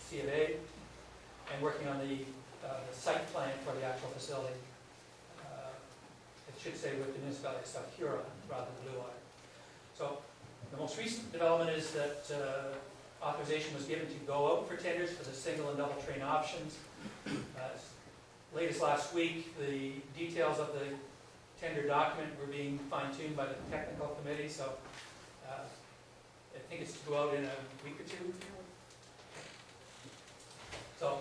C of A, and working on the site plan for the actual facility. It should say with the municipality of South Huron rather than Blue Water. So the most recent development is that authorization was given to go out for tenders for the single and double train options. Late as last week, the details of the tender document were being fine-tuned by the technical committee, so I think it's to go out in a week or two. So,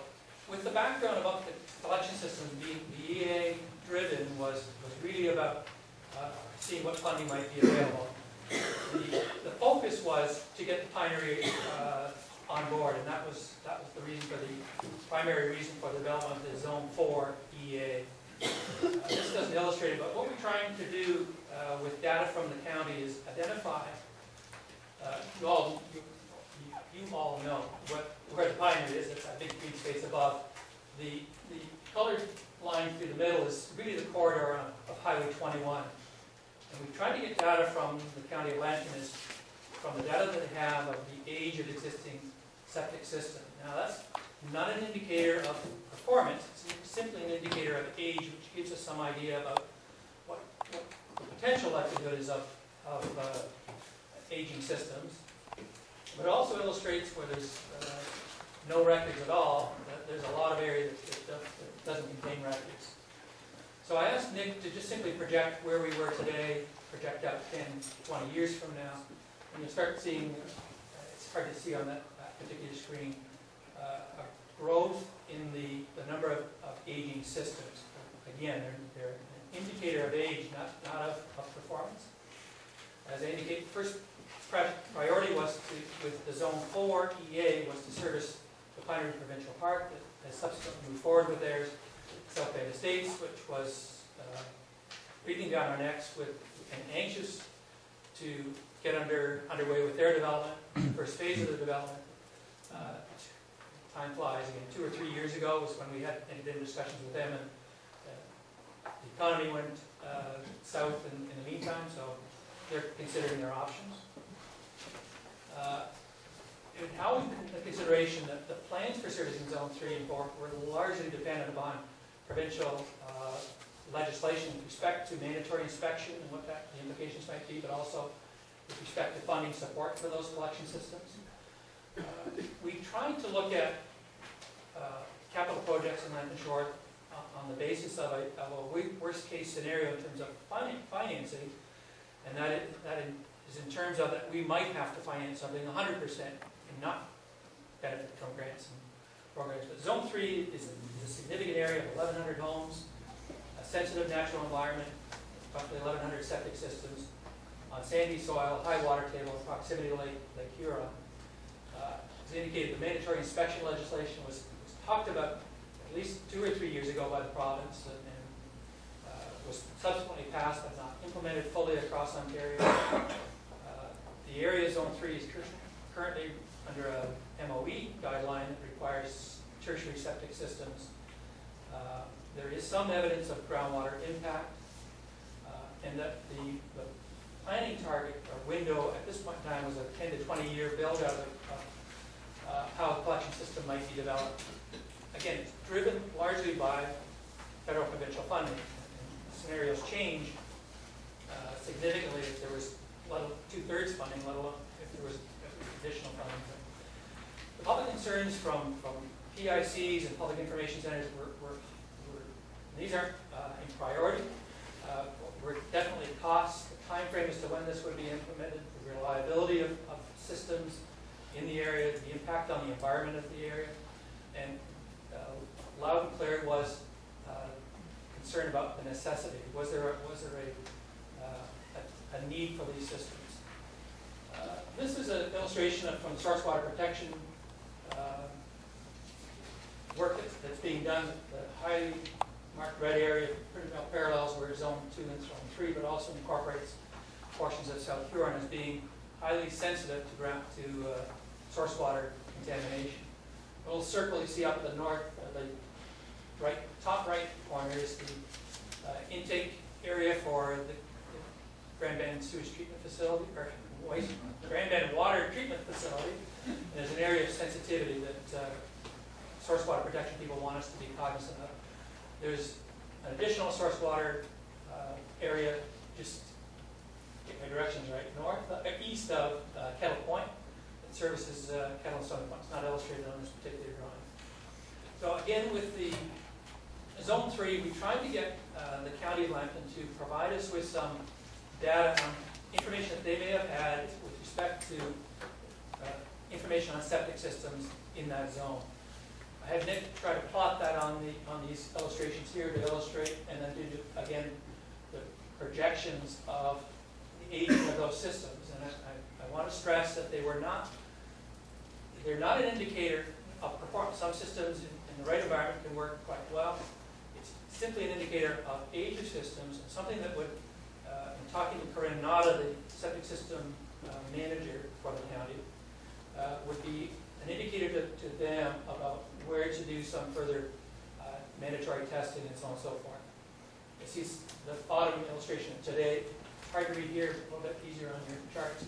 with the background about the collection system being EA driven was really about seeing what funding might be available. The focus was to get the Pinery on board, and that was the reason for the primary reason for the development of the Zone 4 EA. This doesn't illustrate it, but what we're trying to do with data from the county is identify. You all know where the Pinery is. It's that big green space above. The colored line through the middle is really the corridor of Highway 21. And we've tried to get data from the County of Lambton is from the data that they have of the age of existing septic system. Now that's not an indicator of performance, it's simply an indicator of age, which gives us some idea about what the potential likelihood is of aging systems. But it also illustrates where there's no records at all, that there's a lot of area that doesn't contain records. So I asked Nick to just simply project where we were today, project out 10, 20 years from now, and you'll start seeing, it's hard to see on that particular screen, a growth in the number of aging systems. Again, they're an indicator of age, not of performance. As I indicated, first priority was with the Zone 4 EA was to service the Pinery Provincial Park that has subsequently moved forward with theirs. South Bay Estates, which was breathing down our necks and anxious to get underway with their development, first phase of the development. Time flies again. 2 or 3 years ago was when we had entered discussions with them, and the economy went south in the meantime, so they're considering their options. And how we took into consideration that the plans for servicing Zone 3 and 4 were largely dependent upon provincial legislation with respect to mandatory inspection and what the implications might be, but also with respect to funding support for those collection systems. We tried to look at capital projects in Lambton Shore on the basis of a worst case scenario in terms of financing, and that is in terms of that we might have to finance something 100% and not benefit from grants and programs. But Zone 3 is a significant area of 1,100 homes, a sensitive natural environment, roughly 1,100 septic systems, on sandy soil, high water table, proximity to Lake Huron. As indicated, the mandatory inspection legislation was talked about at least 2 or 3 years ago by the province and was subsequently passed but not implemented fully across Ontario. The area Zone 3 is currently under a MOE guideline that requires tertiary septic systems. There is some evidence of groundwater impact, and that the planning target or window at this point in time was a 10 to 20 year build out of how the collection system might be developed. Again, it's driven largely by federal provincial funding. And scenarios change significantly if there was 2/3 funding, let alone if there was additional funding. The public concerns from PICs and public information centers these aren't in priority. Were definitely costs, the time frame as to when this would be implemented, the reliability of systems in the area, the impact on the environment of the area, and loud and clear was concern about the necessity. Was there a need for these systems? This is an illustration from the source water protection work that's being done. The highly marked red area pretty well parallels where Zone 2 and Zone 3, but also incorporates portions of South Huron as being highly sensitive to source water contamination. The little circle you see up at the north, the top right corner is the intake area for the Grand Bend sewage treatment facility, or Grand Bend water treatment facility. And there's an area of sensitivity that source water protection people want us to be cognizant of. There's an additional source water area, just get my directions right, east of Kettle Point, that services Kettle and Stony Point. It's not illustrated on this particular drawing. So again, with the Zone 3, we tried to get the County of Lambton to provide us with some data on information that they may have had with respect to information on septic systems in that zone. I had Nick try to plot that on these illustrations here to illustrate, and then do again the projections of the aging of those systems. And I want to stress that they're not an indicator of performance. Some systems in the right environment can work quite well. It's simply an indicator of age of systems, and something that would, in talking to Corinne Nada, the septic system manager for the county, would be an indicator to them about where to do some further mandatory testing and so on and so forth. You see the bottom illustration today, hard to read here, a little bit easier on your charts,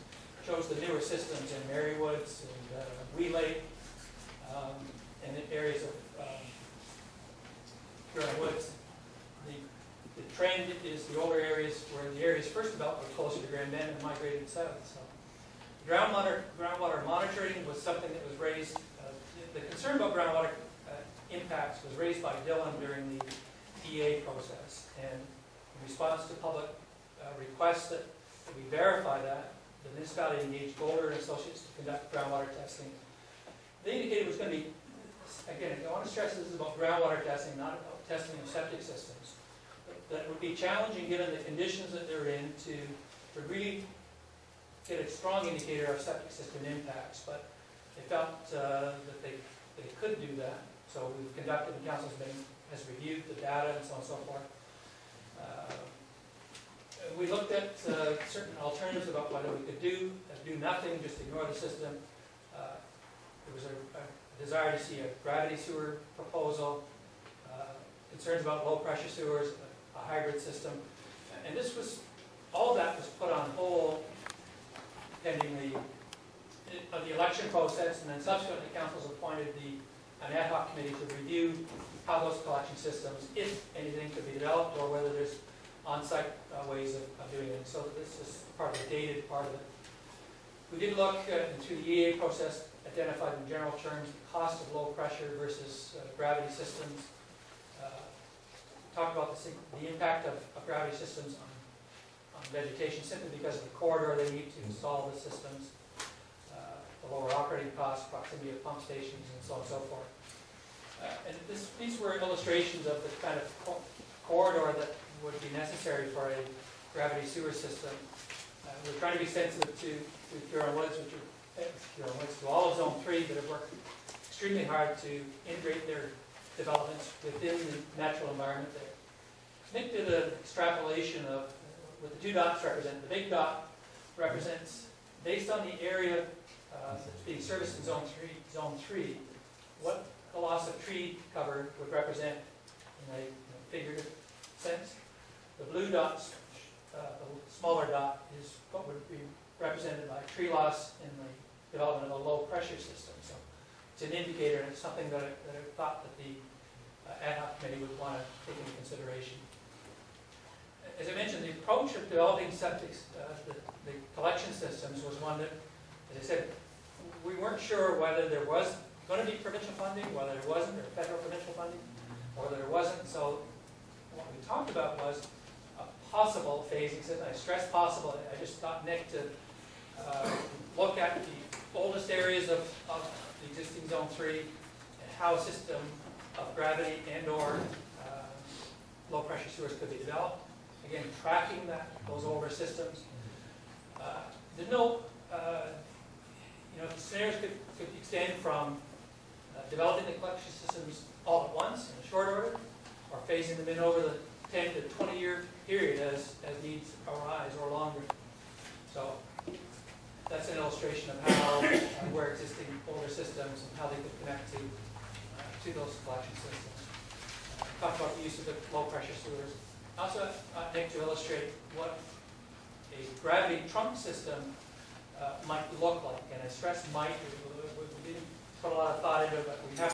shows the newer systems in Marywoods and Wee Lake, and in areas of Huron Woods. The trend is the older areas where the areas first developed were closer to Grand Bend and migrated south. So groundwater monitoring was something that was raised. The concern about groundwater impacts was raised by Dylan during the EA process, and in response to public requests that we verify that, the municipality engaged Golder and Associates to conduct groundwater testing. They indicated it was going to be, again, I want to stress this is about groundwater testing, not about testing of septic systems. That would be challenging given the conditions that they're in to really get a strong indicator of septic system impacts, but they felt that they could do that. So we've conducted, the council has reviewed the data and so on and so forth. We looked at certain alternatives about whether we could do nothing, just ignore the system. There was a desire to see a gravity sewer proposal, concerns about low pressure sewers, a hybrid system, and this was, all that was put on hold pending the election process, and then subsequently councils appointed an ad hoc committee to review how those collection systems, if anything, could be developed, or whether there's on-site ways of doing it. So this is part of the dated part of it. We did look through the EA process, identified in general terms the cost of low pressure versus gravity systems. Talked about the impact of gravity systems on vegetation simply because of the corridor they need to install the systems, the lower operating costs, proximity of pump stations, and so on and so forth. And these were illustrations of the kind of corridor that would be necessary for a gravity sewer system. We're trying to be sensitive to Huron Woods, to all of Zone 3 that have worked extremely hard to integrate their developments within the natural environment there. Nick did an extrapolation of what the two dots represent. The big dot represents, based on the area that's being serviced in Zone 3, what the loss of tree cover would represent in a figurative sense. The blue dots, the smaller dot, is what would be represented by tree loss in the development of a low pressure system. So it's an indicator, and it's something that I thought that the ad hoc committee would want to take into consideration. As I mentioned, the approach of developing septic, the collection systems was one that, as I said, we weren't sure whether there was going to be provincial funding, whether there wasn't, or federal provincial funding, or whether there wasn't. So what we talked about was a possible phasing system. I stress possible. I just got Nick to look at the oldest areas of the existing Zone 3 and how a system of gravity and or low pressure sewers could be developed. Again, tracking those older systems. There's no, scenarios could extend from developing the collection systems all at once in a short order, or phasing them in over the 10 to 20-year period as needs arise, or longer. So that's an illustration of how where existing older systems and how they could connect to those collection systems. Talked about the use of the low pressure sewers. Also, Nick to illustrate what a gravity trunk system might look like, and I stress might. We didn't put a lot of thought into it, but we have